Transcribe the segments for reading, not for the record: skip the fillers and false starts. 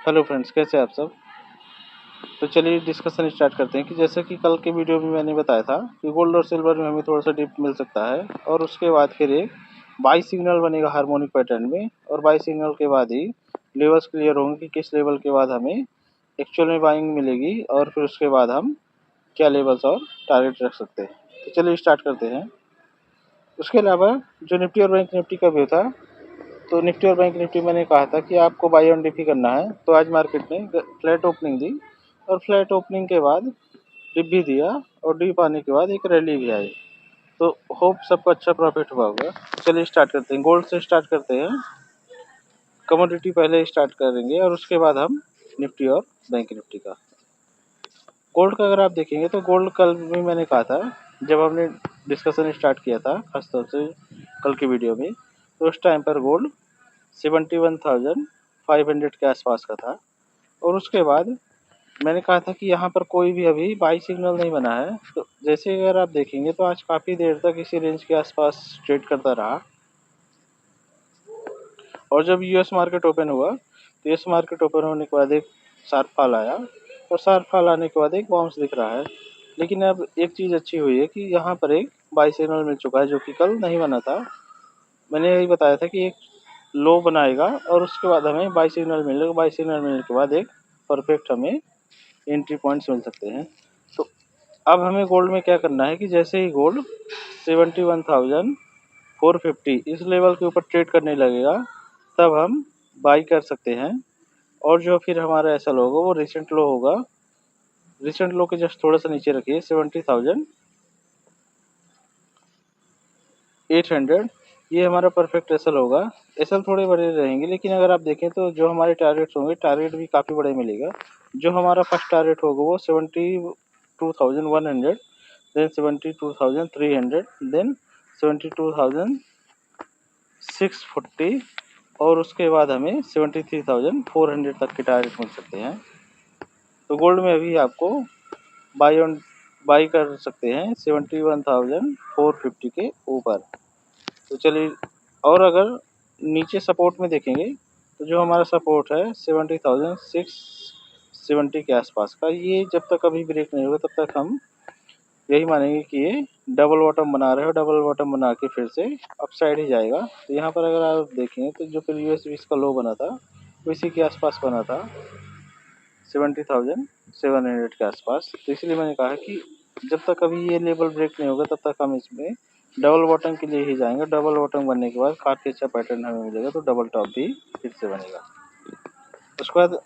Hello friends, कैसे हैं आप सब। तो चलिए डिस्कशन स्टार्ट करते हैं कि जैसे कि कल के वीडियो में मैंने बताया था कि गोल्ड और सिल्वर में हमें थोड़ा सा डिप मिल सकता है और उसके बाद फिर एक बाई सिग्नल बनेगा हार्मोनिक पैटर्न में और बाई सिग्नल के बाद ही लेवल्स क्लियर होंगे कि किस लेवल के बाद हमें एक्चुअल में बाइंग मिलेगी और फिर उसके बाद हम क्या लेवल्स और टारगेट रख सकते हैं। तो चलिए स्टार्ट करते हैं। उसके अलावा जो निफ्टी और बैंक निफ्टी का व्यू था, तो निफ्टी और बैंक निफ्टी मैंने कहा था कि आपको बाई ऑन डिप ही करना है। तो आज मार्केट ने फ्लैट ओपनिंग दी और फ्लैट ओपनिंग के बाद डिप भी दिया और डिप आने के बाद एक रैली भी आई। तो होप सबको अच्छा प्रॉफिट हुआ होगा। चलिए स्टार्ट करते हैं, गोल्ड से स्टार्ट करते हैं। कमोडिटी पहले स्टार्ट करेंगे और उसके बाद हम निफ्टी और बैंक निफ्टी का। गोल्ड का अगर आप देखेंगे तो गोल्ड कल भी मैंने कहा था जब हमने डिस्कशन स्टार्ट किया था खासतौर से कल की वीडियो में, तो उस टाइम पर गोल्ड 71,500 के आसपास का था और उसके बाद मैंने कहा था कि यहाँ पर कोई भी अभी बाई सिग्नल नहीं बना है। तो जैसे अगर आप देखेंगे तो आज काफ़ी देर तक इसी रेंज के आसपास ट्रेड करता रहा और जब यूएस मार्केट ओपन हुआ तो यूएस मार्केट ओपन होने के बाद एक शार्प फॉल आया और शार्प फॉल आने के बाद एक बाउंस दिख रहा है। लेकिन अब एक चीज़ अच्छी हुई है कि यहाँ पर एक बाई सिग्नल मिल चुका है जो कि कल नहीं बना था। मैंने यही बताया था कि एक लो बनाएगा और उसके बाद हमें बाई सिग्नल मिलेगा। बाई सिग्नल मिलने के बाद एक परफेक्ट हमें एंट्री पॉइंट्स मिल सकते हैं। तो अब हमें गोल्ड में क्या करना है कि जैसे ही गोल्ड 71,450 इस लेवल के ऊपर ट्रेड करने लगेगा तब हम बाई कर सकते हैं। और जो फिर हमारा ऐसा लो होगा वो रिसेंट लो होगा। रिसेंट लो के जस्ट थोड़ा सा नीचे रखिए 70,800, ये हमारा परफेक्ट एसल होगा। एसल थोड़े बड़े रहेंगे लेकिन अगर आप देखें तो जो हमारे टारगेट्स होंगे टारगेट भी काफ़ी बड़े मिलेगा। जो हमारा फर्स्ट टारगेट होगा वो 72,100, देन 72,300, देन 72,640 और उसके बाद हमें 73,400 तक के टारगेट मिल सकते हैं। तो गोल्ड में अभी आपको बाई कर सकते हैं 71,450 के ऊपर। तो चलिए, और अगर नीचे सपोर्ट में देखेंगे तो जो हमारा सपोर्ट है 70,670 के आसपास का, ये जब तक अभी ब्रेक नहीं होगा तब तक हम यही मानेंगे कि ये डबल बॉटम बना रहे हो। डबल बॉटम बना के फिर से अपसाइड ही जाएगा। तो यहाँ पर अगर आप देखें तो जो प्रीवियस वीक का लो बना था वो इसी के आसपास बना था 70,700 के आसपास। तो इसलिए मैंने कहा कि जब तक अभी ये लेवल ब्रेक नहीं होगा तब तक हम इसमें डबल बॉटम के लिए ही जाएंगे। डबल बॉटम बनने के बाद काफ़ी अच्छा पैटर्न हमें मिलेगा तो डबल टॉप भी फिर से बनेगा। उसके बाद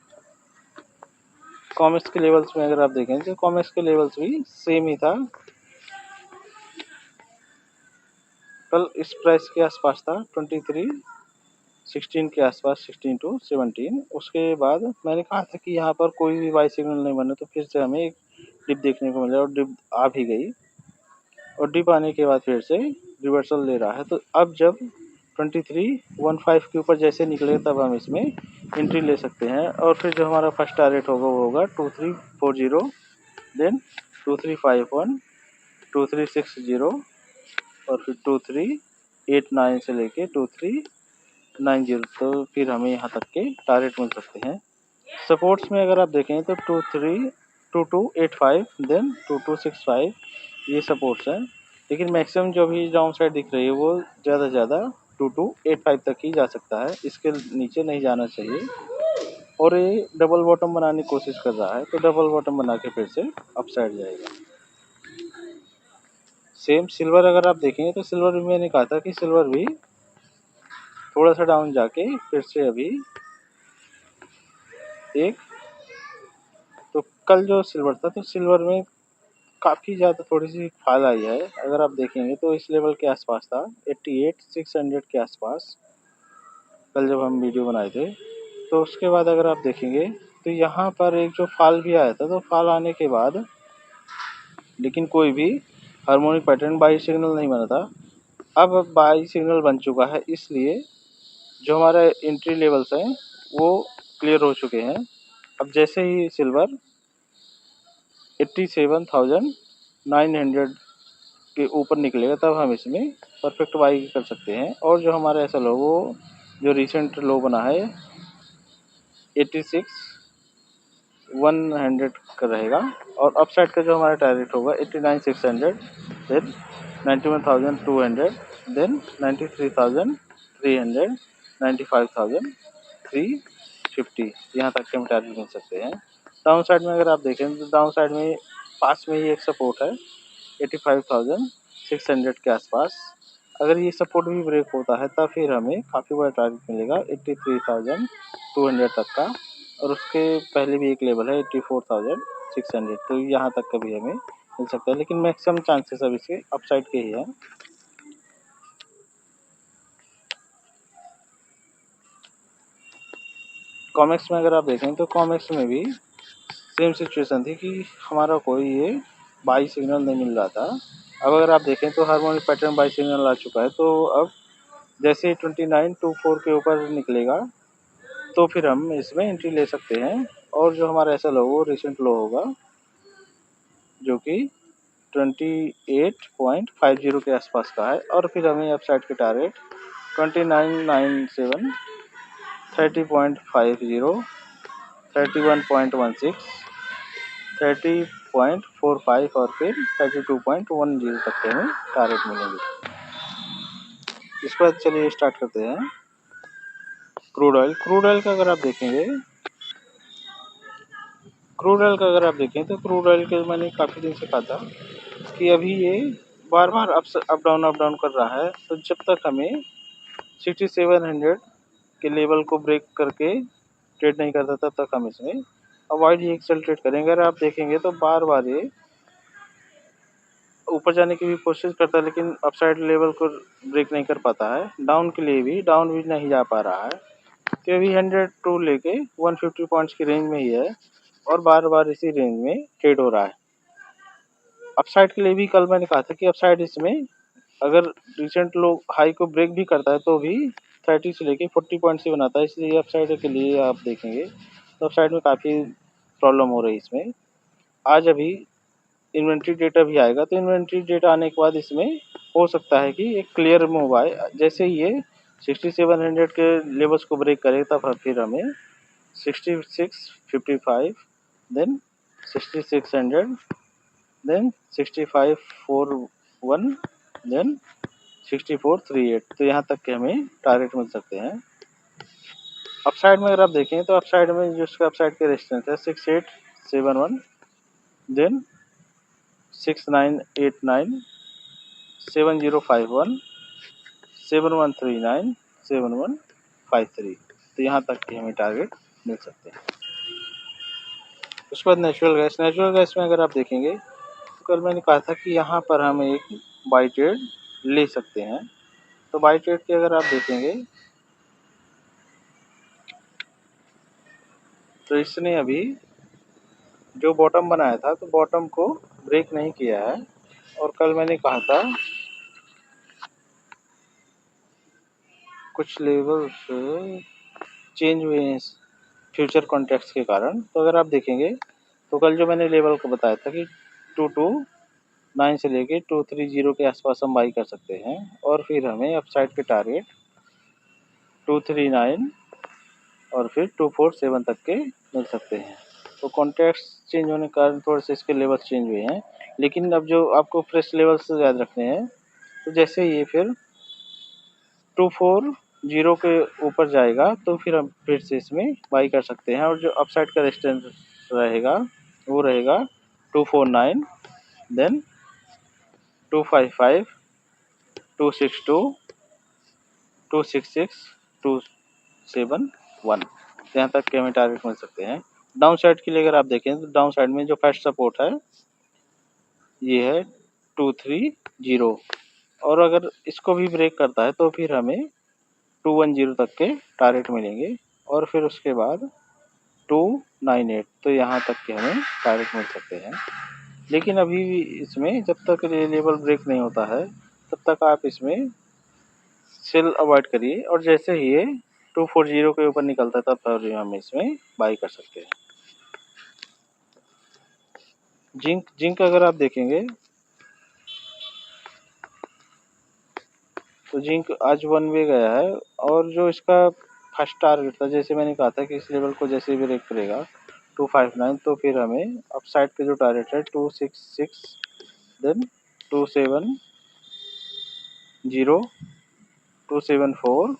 कॉमेक्स के लेवल्स में अगर आप देखें तो कॉमेक्स के लेवल्स भी सेम ही था। कल इस प्राइस के आसपास था 2316 के आसपास, 16 to 17। उसके बाद मैंने कहा था कि यहाँ पर कोई भी बाई सिग्नल नहीं बने तो फिर से हमें एक डिप देखने को मिला और डिप आ भी गई और डिप आने के बाद फिर से रिवर्सल ले रहा है। तो अब जब 2315 के ऊपर जैसे निकले तब हम इसमें एंट्री ले सकते हैं और फिर जो हमारा फर्स्ट टारगेट होगा वो होगा 2340, देन 2351, 2360 और फिर 2389 से लेके 2390। तो फिर हमें यहाँ तक के टारगेट मिल सकते हैं। सपोर्ट्स में अगर आप देखें तो 2285, देन 2265 ये सपोर्ट्स हैं। लेकिन मैक्सिमम जो भी डाउन साइड दिख रही है वो ज़्यादा से ज़्यादा 2285 तक ही जा सकता है, इसके नीचे नहीं जाना चाहिए। और ये डबल बॉटम बनाने की कोशिश कर रहा है तो डबल बॉटम बना के फिर से अप साइड जाएगा। सेम सिल्वर अगर आप देखेंगे तो सिल्वर भी मैंने कहा था कि सिल्वर भी थोड़ा सा डाउन जाके फिर से अभी एक, तो कल जो सिल्वर था तो सिल्वर में काफ़ी ज़्यादा थोड़ी सी फॉल आई है। अगर आप देखेंगे तो इस लेवल के आसपास था 88,600 के आसपास कल जब हम वीडियो बनाए थे। तो उसके बाद अगर आप देखेंगे तो यहाँ पर एक जो फॉल भी आया था तो फॉल आने के बाद लेकिन कोई भी हार्मोनिक पैटर्न बाई सिग्नल नहीं बना था। अब बाई सिग्नल बन चुका है, इसलिए जो हमारा एंट्री लेवल्स हैं वो क्लियर हो चुके हैं। अब जैसे ही सिल्वर 87,900 के ऊपर निकलेगा तब हम इसमें परफेक्ट बाई कर सकते हैं। और जो हमारा ऐसा लो वो जो रिसेंट लो बना है 86,100 का रहेगा, और अपसाइड का जो हमारा टारगेट होगा 89,600, देन 91,200, देन 93,300, 95,350, यहाँ तक के हम टारगेट मिल सकते हैं। डाउन साइड में अगर आप देखें तो डाउन साइड में पास में ही एक सपोर्ट है 85,600 के आसपास। अगर ये सपोर्ट भी ब्रेक होता है तब फिर हमें काफ़ी बड़ा टारगेट मिलेगा 83,200 तक का, और उसके पहले भी एक लेवल है 84,600, तो यहाँ तक का भी हमें मिल सकता है, लेकिन मैक्सिमम चांसेस अब इसके अपसाइड के ही हैं। कॉमेक्स में अगर आप देखें तो कॉमेक्स में भी सेम सिचुएशन थी कि हमारा कोई ये बाई सिग्नल नहीं मिल रहा था। अब अगर आप देखें तो हार्मोनिक पैटर्न बाई सिग्नल आ चुका है, तो अब जैसे 2924 के ऊपर निकलेगा तो फिर हम इसमें एंट्री ले सकते हैं, और जो हमारा ऐसा लो वो रिसेंट लो होगा जो कि 28.50 के आसपास का है, और फिर हमें अपसाइड के टारगेट 2997, 30.50, 31.16, 30.45 और फिर 32.10 तक के हमें टारगेट मिलेंगे। इस पर चलिए स्टार्ट करते हैं। क्रूड ऑयल का अगर आप देखेंगे, तो क्रूड ऑयल के मैंने काफ़ी दिन से कहा था कि अभी ये बार बार अप डाउन कर रहा है, तो जब तक हमें 6700 के लेवल को ब्रेक करके ट्रेड नहीं करता तब तक हम इसमें अवॉइड ही एक्सेल ट्रेड करेंगे। अगर आप देखेंगे तो बार बार ये ऊपर जाने की भी कोशिश करता है, लेकिन अपसाइड लेवल को ब्रेक नहीं कर पाता है। डाउन के लिए भी डाउन भी नहीं जा पा रहा है, तो अभी 100 टू लेके 150 पॉइंट्स की रेंज में ही है, और बार बार इसी रेंज में ट्रेड हो रहा है। अपसाइड के लिए भी कल मैंने कहा था कि अपसाइड इसमें अगर रिसेंट लो हाई को ब्रेक भी करता है तो भी 30 से लेके 40 पॉइंट से बनाता है, इसलिए अपसाइड के लिए आप देखेंगे तो अपसाइड में काफ़ी प्रॉब्लम हो रही है इसमें। आज अभी इन्वेंट्री डेटा भी आएगा, तो इन्वेंट्री डेटा आने के बाद इसमें हो सकता है कि एक क्लियर मूव आए। जैसे ही ये 6700 के लेवल्स को ब्रेक करे तब फिर हमें 6655, देन 6600, देन 6541, देन 6438, तो यहाँ तक के हमें टारगेट मिल सकते हैं। अपसाइड में अगर आप देखें तो अपसाइड में जो उसका अपसाइड के रेजिस्टेंस है 6871, देन 6989, 7051, 7139, 7153, तो यहाँ तक के हमें टारगेट मिल सकते हैं। उसके बाद नेचुरल गैस में अगर आप देखेंगे तो कल मैंने कहा था कि यहाँ पर हम एक बाई ट्रेड ले सकते हैं। तो बाई ट्रेड के अगर आप देखेंगे तो इसने अभी जो बॉटम बनाया था तो बॉटम को ब्रेक नहीं किया है, और कल मैंने कहा था कुछ लेवल्स चेंज हुए हैं फ्यूचर कॉन्ट्रैक्ट्स के कारण। तो अगर आप देखेंगे तो कल जो मैंने लेवल को बताया था कि 229 से लेके 230 के आसपास हम बाई कर सकते हैं, और फिर हमें अपसाइड के टारगेट 239 और फिर 247 तक के मिल सकते हैं। तो कॉन्ट्रैक्ट्स चेंज होने के कारण थोड़े से इसके लेवल्स चेंज हुए हैं, लेकिन अब जो आपको फ्रेश लेवल्स याद रखने हैं, तो जैसे ये फिर 240 के ऊपर जाएगा तो फिर हम फिर से इसमें बाई कर सकते हैं, और जो अपसाइड का रेजिस्टेंस रहेगा वो रहेगा 249, देन 255, 262, 266, 271, यहाँ तक के हमें टारगेट मिल सकते हैं। डाउन साइड के लिए अगर आप देखें तो डाउन साइड में जो फर्स्ट सपोर्ट है ये है 230, और अगर इसको भी ब्रेक करता है तो फिर हमें 210 तक के टारगेट मिलेंगे, और फिर उसके बाद 298, तो यहाँ तक के हमें टारगेट मिल सकते हैं। लेकिन अभी भी इसमें जब तक लेवल ब्रेक नहीं होता है तब तक आप इसमें सेल अवॉइड करिए, और जैसे ही ये 240 के ऊपर निकलता है तब फिर हम इसमें बाई कर सकते हैं। जिंक अगर आप देखेंगे तो जिंक आज वन वे गया है, और जो इसका फर्स्ट टारगेट था, जैसे मैंने कहा था कि इस लेवल को जैसे भी ब्रेक करेगा 259, तो फिर हमें अपसाइड पे जो टारगेट है 266, देन 270, 274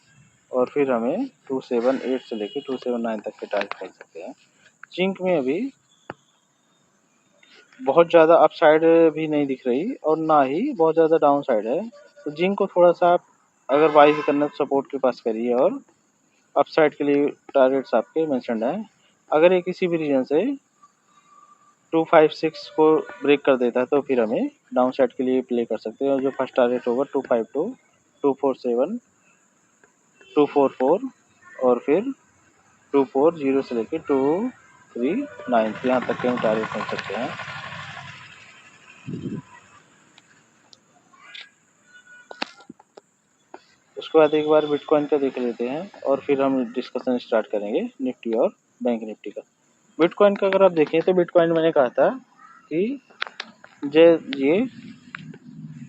और फिर हमें 278 से लेके 279 तक के टारगेट कर सकते हैं। जिंक में अभी बहुत ज़्यादा अपसाइड भी नहीं दिख रही और ना ही बहुत ज़्यादा डाउन साइड है, तो जिंक को थोड़ा सा आप अगर बाई भी करना तो सपोर्ट के पास करिए और अपसाइड के लिए टारगेट्स आपके मेंशन्ड हैं। अगर ये किसी भी रीजन से 256 को ब्रेक कर देता है तो फिर हमें डाउन साइड के लिए प्ले कर सकते हैं, और जो फर्स्ट टारगेट होगा 252, 247, 244 और फिर 240 से लेके 239 यहाँ तक के हम टारगेट मिल सकते हैं। उसके बाद एक बार बिटकॉइन का देख लेते हैं और फिर हम डिस्कशन स्टार्ट करेंगे निफ्टी और बैंक निफ्टी का। बिटकॉइन का अगर आप देखें तो बिटकॉइन मैंने कहा था कि ये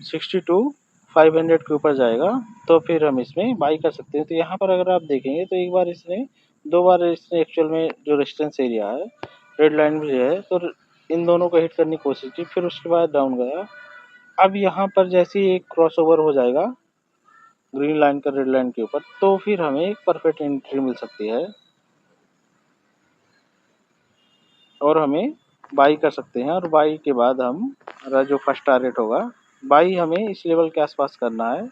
62,500 के ऊपर जाएगा तो फिर हम इसमें बाई कर सकते हैं। तो यहाँ पर अगर आप देखेंगे तो एक बार इसने दो बार इसने एक्चुअल में जो रेजिस्टेंस एरिया है रेड लाइन भी है तो इन दोनों को हिट करने की कोशिश की, फिर उसके बाद डाउन गया। अब यहाँ पर जैसे ही एक क्रॉसओवर हो जाएगा ग्रीन लाइन का रेड लाइन के ऊपर तो फिर हमें एक परफेक्ट एंट्री मिल सकती है और हमें बाई कर सकते हैं। और बाई के बाद हमारा जो फर्स्ट टारगेट होगा, बाई हमें इस लेवल के आसपास करना है।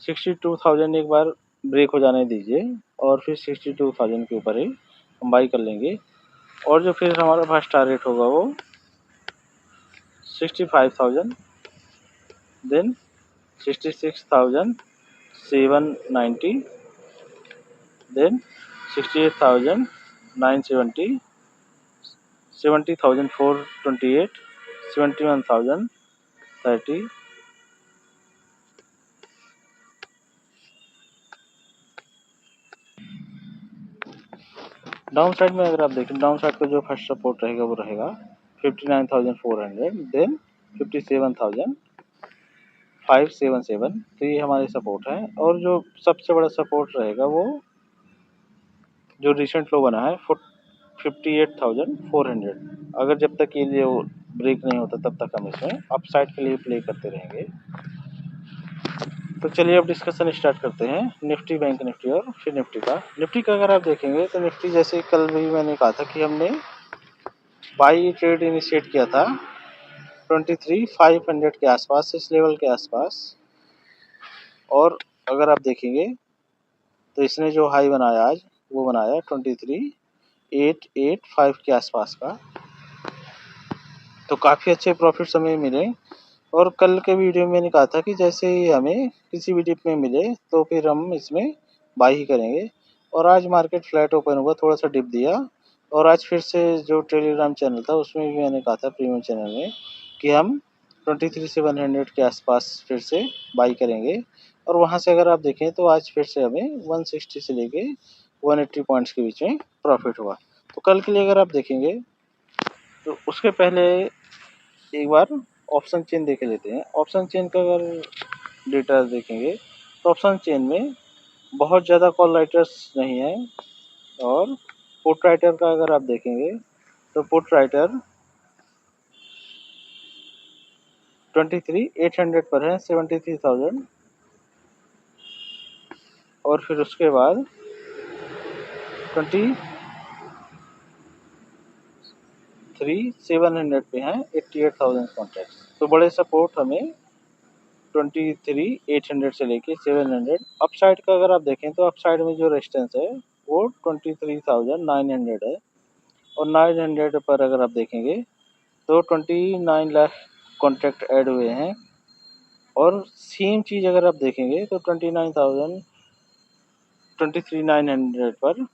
62,000 एक बार ब्रेक हो जाने दीजिए और फिर 62,000 के ऊपर ही हम बाई कर लेंगे। और जो फिर हमारा फर्स्ट टारगेट होगा वो 65,000, देन 66,790, देन 68,970, 70,428, 71,030, डाउन साइड में अगर आप देखें डाउन साइड का जो फर्स्ट सपोर्ट रहेगा वो रहेगा 59,400, देन 57,577, तो ये हमारे सपोर्ट है। और जो सबसे बड़ा सपोर्ट रहेगा वो जो रिसेंट लो बना है 58,400, अगर जब तक ये जो ब्रेक नहीं होता तब तक हम इसमें अपसाइड के लिए प्ले करते रहेंगे। तो चलिए अब डिस्कशन स्टार्ट करते हैं निफ्टी, बैंक निफ्टी और फिर निफ्टी का। निफ्टी का अगर आप देखेंगे तो निफ्टी जैसे कल भी मैंने कहा था कि हमने बाई ट्रेड इनिशिएट किया था 23,500 के आसपास, इस लेवल के आसपास, और अगर आप देखेंगे तो इसने जो हाई बनाया आज वो बनाया 23,885 के आसपास का, तो काफ़ी अच्छे प्रॉफिट्स हमें मिले। और कल के वीडियो में मैंने कहा था कि जैसे ही हमें किसी भी डिप में मिले तो फिर हम इसमें बाई ही करेंगे। और आज मार्केट फ्लैट ओपन हुआ, थोड़ा सा डिप दिया और आज फिर से जो टेलीग्राम चैनल था उसमें भी मैंने कहा था प्रीमियम चैनल में कि हम 23,700 के आसपास फिर से बाई करेंगे। और वहाँ से अगर आप देखें तो आज फिर से हमें 160 से लेके 180 पॉइंट्स के बीच में प्रॉफिट हुआ। तो कल के लिए अगर आप देखेंगे तो उसके पहले एक बार ऑप्शन चेन देख लेते हैं। ऑप्शन चेन का अगर डेटा देखेंगे तो ऑप्शन चेन में बहुत ज़्यादा कॉल राइटर्स नहीं है, और पुट राइटर का अगर आप देखेंगे तो पुट राइटर 23,800 पर है, 73,000, और फिर उसके बाद 23,700 पे हैं 88,000 कॉन्ट्रैक्ट्स। तो बड़े सपोर्ट हमें 23,800 से लेके 700। अपसाइड का अगर आप देखें तो अपसाइड में जो रेजिस्टेंस है वो 23,900 है, और 900 पर अगर आप देखेंगे तो 29 लाख कॉन्ट्रैक्ट ऐड हुए हैं। और सेम चीज़ अगर आप देखेंगे तो 23,900 पर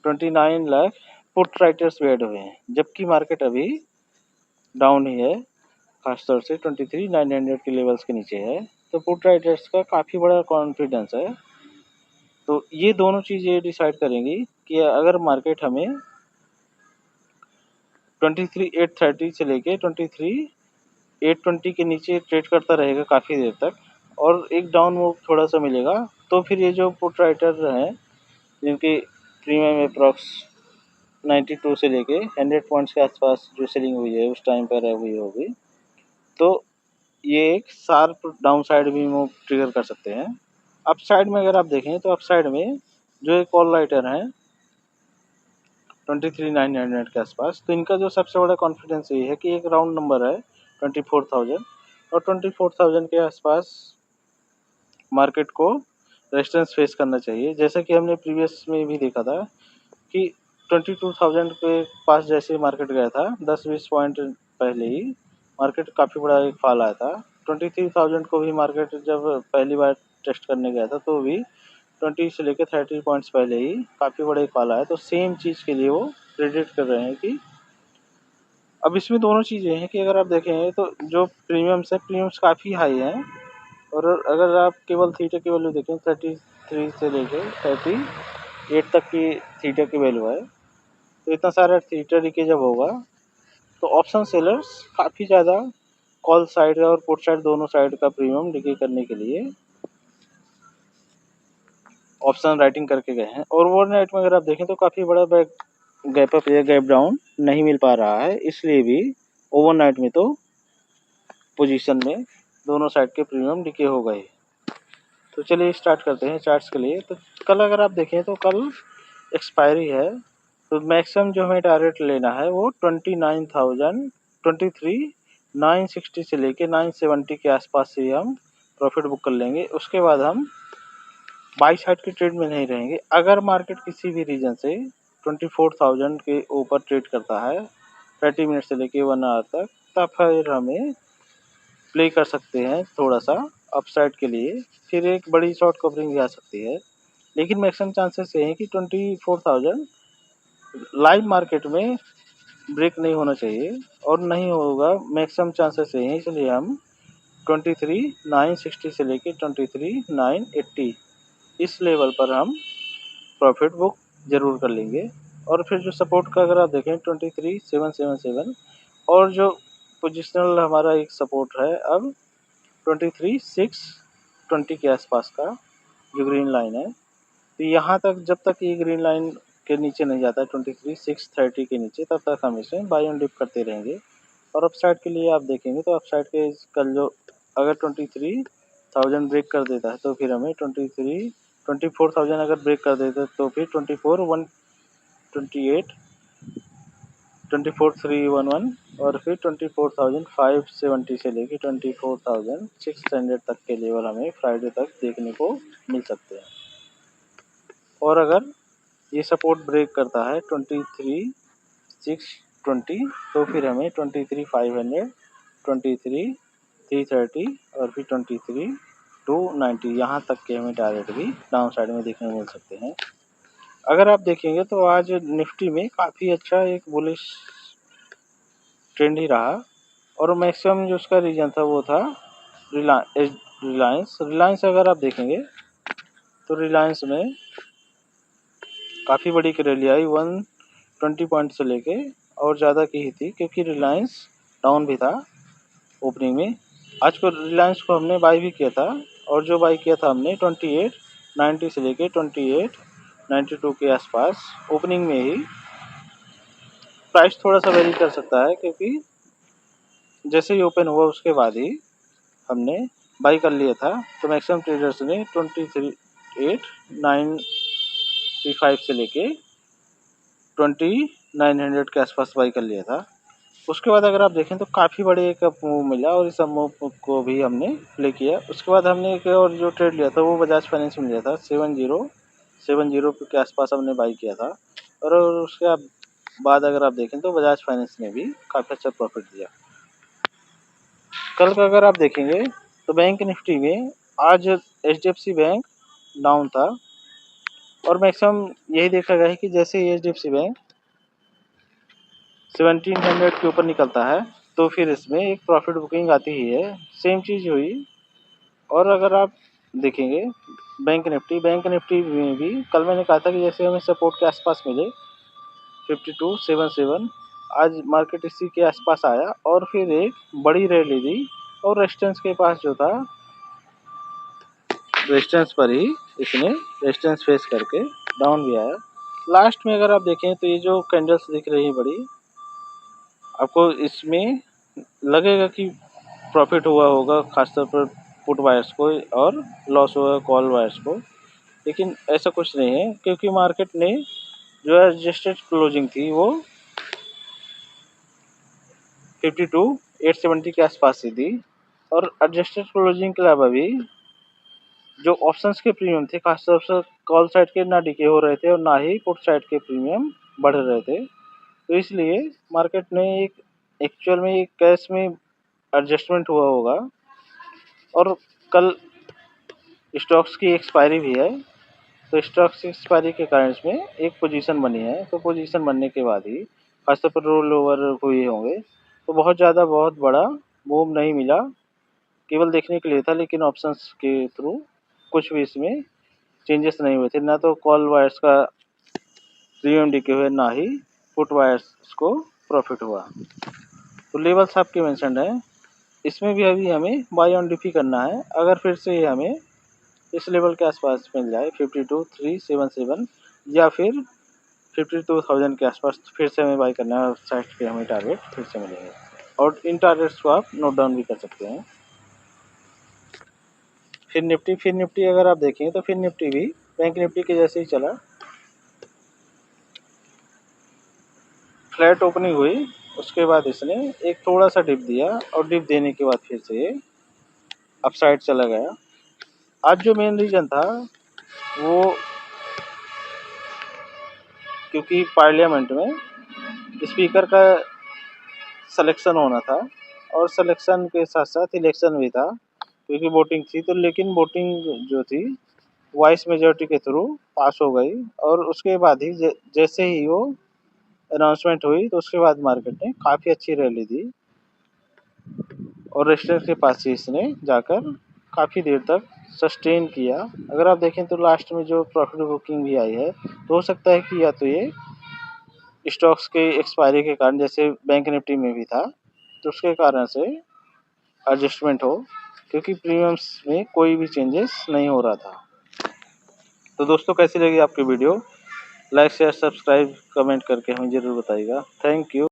29 लाख पुट राइटर्स भी ऐड हुए हैं, जबकि मार्केट अभी डाउन ही है, खासतौर से 23,900 के लेवल्स के नीचे है। तो पुट राइटर्स का काफ़ी बड़ा कॉन्फिडेंस है। तो ये दोनों चीज़ें डिसाइड करेंगी कि अगर मार्केट हमें 23,830 से लेके 23,820 के नीचे ट्रेड करता रहेगा काफ़ी देर तक और एक डाउन मूव थोड़ा सा मिलेगा, तो फिर ये जो पुट राइटर हैं जिनकी प्रीमियम अप्रॉक्स 92 से लेके 100 पॉइंट्स के आसपास जो सेलिंग हुई है उस टाइम पर हुई होगी, तो ये एक शार्प डाउन साइड भी मूव ट्रिगर कर सकते हैं। अप साइड में अगर आप देखें तो अप साइड में जो एक कॉल राइटर है 23,900 के आसपास, तो इनका जो सबसे बड़ा कॉन्फिडेंस ये है कि एक राउंड नंबर है 24,000 और 24,000 के आसपास मार्केट को रेजिस्टेंस फेस करना चाहिए। जैसा कि हमने प्रीवियस में भी देखा था कि 22,000 के पास जैसे मार्केट गया था 10-20 पॉइंट पहले ही मार्केट काफ़ी बड़ा एक फॉल आया था। 23,000 को भी मार्केट जब पहली बार टेस्ट करने गया था तो भी 20 से लेकर 30 पॉइंट्स पहले ही काफ़ी बड़ा एक फॉल आया। तो सेम चीज़ के लिए वो प्रेडिक्ट कर रहे हैं कि अब इसमें दोनों चीज़ें हैं कि अगर आप देखें तो जो प्रीमियम्स काफ़ी हाई हैं, और अगर आप केवल थीटा की वैल्यू देखें 33 से लेकर 38 तक की थीटा की वैल्यू है, तो इतना सारा थीटा डीके जब होगा तो ऑप्शन सेलर्स काफ़ी ज़्यादा कॉल साइड और पुट साइड दोनों साइड का प्रीमियम डीके करने के लिए ऑप्शन राइटिंग करके गए हैं। और ओवरनाइट में अगर आप देखें तो काफ़ी बड़ा गैप अप या गैप डाउन नहीं मिल पा रहा है, इसलिए भी ओवरनाइट में तो पोजीशन में दोनों साइड के प्रीमियम डीके हो गए। तो चलिए स्टार्ट करते हैं चार्ट्स के लिए। तो कल अगर आप देखें तो कल एक्सपायरी है, तो मैक्सिमम जो हमें टारगेट लेना है वो 23,960 से लेके 970 के आसपास से हम प्रॉफिट बुक कर लेंगे। उसके बाद हम बाई साइड के ट्रेड में नहीं रहेंगे। अगर मार्केट किसी भी रीजन से 24,000 के ऊपर ट्रेड करता है 30 मिनट से लेके 1 आवर तक, तब फिर हमें प्ले कर सकते हैं थोड़ा सा अपसाइड के लिए, फिर एक बड़ी शॉर्ट कवरिंग भी आ सकती है। लेकिन मैक्सिमम चांसेस ये हैं कि 24,000 लाइव मार्केट में ब्रेक नहीं होना चाहिए, और नहीं होगा मैक्सिमम चांसेस ये हैं, इसलिए हम 23,960 से लेके 23,980 इस लेवल पर हम प्रॉफिट बुक ज़रूर कर लेंगे। और फिर जो सपोर्ट का अगर आप देखें 23,777, और जो पोजिशनल हमारा एक सपोर्ट है अब 23,620 के आसपास का जो ग्रीन लाइन है, तो यहाँ तक जब तक ये ग्रीन लाइन के नीचे नहीं जाता 23,630 के नीचे, तब तक हम इसे बाय एंड डिप करते रहेंगे। और अपसाइड के लिए आप देखेंगे तो अपसाइड के कल जो अगर 23,000 ब्रेक कर देता है तो फिर हमें 24,000 अगर ब्रेक कर देता है तो फिर 24,128 24,311 और फिर 24,570 से लेके 24,600 तक के लेवल हमें फ्राइडे तक देखने को मिल सकते हैं। और अगर ये सपोर्ट ब्रेक करता है 23,620 तो फिर हमें 23,500 23,330 और फिर 23,290 यहाँ तक के हमें टारगेट भी डाउन साइड में देखने को मिल सकते हैं। अगर आप देखेंगे तो आज निफ्टी में काफ़ी अच्छा एक बुलिश ट्रेंड ही रहा, और मैक्सिमम जो उसका रीजन था वो था रिलायंस अगर आप देखेंगे तो रिलायंस में काफ़ी बड़ी रैली आई 120 पॉइंट से लेके और ज़्यादा की ही थी, क्योंकि रिलायंस डाउन भी था ओपनिंग में। आज को रिलायंस को हमने बाई भी किया था, और जो बाई किया था हमने 2890 से लेके 2892 के आसपास ओपनिंग में ही। प्राइस थोड़ा सा वेरी कर सकता है, क्योंकि जैसे ही ओपन हुआ उसके बाद ही हमने बाई कर लिया था, तो मैक्सिमम ट्रेडर्स ने 23,895 से लेके 2900 के आसपास बाई कर लिया था। उसके बाद अगर आप देखें तो काफ़ी बड़े एक मूव मिला, और इस मूव को भी हमने प्ले किया। उसके बाद हमने एक और जो ट्रेड लिया था वो बजाज फाइनेंस में लिया था 7070 के आसपास हमने बाई किया था। और उसके बाद अगर आप देखें तो बजाज फाइनेंस ने भी काफ़ी अच्छा प्रॉफिट दिया। कल का अगर आप देखेंगे तो बैंक निफ्टी में आज HDFC बैंक डाउन था, और मैक्सिमम यही देखा गया है कि जैसे HDFC बैंक 1700 के ऊपर निकलता है तो फिर इसमें एक प्रॉफिट बुकिंग आती ही है। सेम चीज़ हुई। और अगर आप देखेंगे बैंक निफ्टी में भी कल मैंने कहा था कि जैसे हमें सपोर्ट के आसपास मिले 5277, आज मार्केट इसी के आसपास आया और फिर एक बड़ी रैली दी, और रेजिस्टेंस के पास जो था रेजिस्टेंस पर ही इसने रेजिस्टेंस फेस करके डाउन भी आया। लास्ट में अगर आप देखें तो ये जो कैंडल्स दिख रही है बड़ी, आपको इसमें लगेगा कि प्रॉफिट हुआ होगा, खासतौर पर पुट बायर्स को, और लॉस हुआ कॉल बायर्स को, लेकिन ऐसा कुछ नहीं है, क्योंकि मार्केट ने जो एडजस्टेड क्लोजिंग थी वो 52,870 के आसपास ही थी। और एडजस्टेड क्लोजिंग के अलावा भी जो ऑप्शंस के प्रीमियम थे, खासतौर से कॉल साइड के ना डिके हो रहे थे और ना ही पुट साइड के प्रीमियम बढ़ रहे थे। तो इसलिए मार्केट ने एक एक्चुअल में एक कैश में एडजस्टमेंट हुआ होगा। और कल स्टॉक्स की एक्सपायरी भी है, तो स्टॉक्स की एक्सपायरी के कारण इसमें एक पोजीशन बनी है। तो पोजीशन बनने के बाद ही खासतौर पर रोल ओवर हुए होंगे, तो बहुत बड़ा मूव नहीं मिला, केवल देखने के लिए था, लेकिन ऑप्शंस के थ्रू कुछ भी इसमें चेंजेस नहीं हुए थे, ना तो कॉल वायर्स का प्रीमियम डिके हुए, ना ही पुट वायर्स को प्रॉफिट हुआ। तो लेवल्स आपके मेंशन्ड है, इसमें भी अभी हमें बाय ऑन डिफी करना है। अगर फिर से हमें इस लेवल के आसपास मिल जाए 52,377 या फिर 52,000 के आसपास, फिर से हमें बाय करना है और साइड पे हमें टारगेट फिर से मिलेंगे। और इन टारगेट्स को आप नोट डाउन भी कर सकते हैं। फिर निफ्टी अगर आप देखें तो फिर निफ्टी भी बैंक निफ्टी के जैसे ही चला, फ्लैट ओपनिंग हुई, उसके बाद इसने एक थोड़ा सा डिप दिया और डिप देने के बाद फिर से अपसाइड चला गया। आज जो मेन रीजन था वो, क्योंकि पार्लियामेंट में स्पीकर का सिलेक्शन होना था और सिलेक्शन के साथ साथ इलेक्शन भी था, क्योंकि वोटिंग थी, तो लेकिन वोटिंग जो थी वॉइस मेजॉरिटी के थ्रू पास हो गई। और उसके बाद ही जैसे ही वो अनाउंसमेंट हुई, तो उसके बाद मार्केट ने काफ़ी अच्छी रैली दी और रेजिस्टेंस के पास ही इसने जाकर काफ़ी देर तक सस्टेन किया। अगर आप देखें तो लास्ट में जो प्रॉफिट बुकिंग भी आई है, तो हो सकता है कि या तो ये स्टॉक्स के एक्सपायरी के कारण, जैसे बैंक निफ्टी में भी था, तो उसके कारण से एडजस्टमेंट हो, क्योंकि प्रीमियम्स में कोई भी चेंजेस नहीं हो रहा था। तो दोस्तों, कैसी लगी आपकी video? Like share subscribe comment करके हमें ज़रूर बताइएगा। Thank you.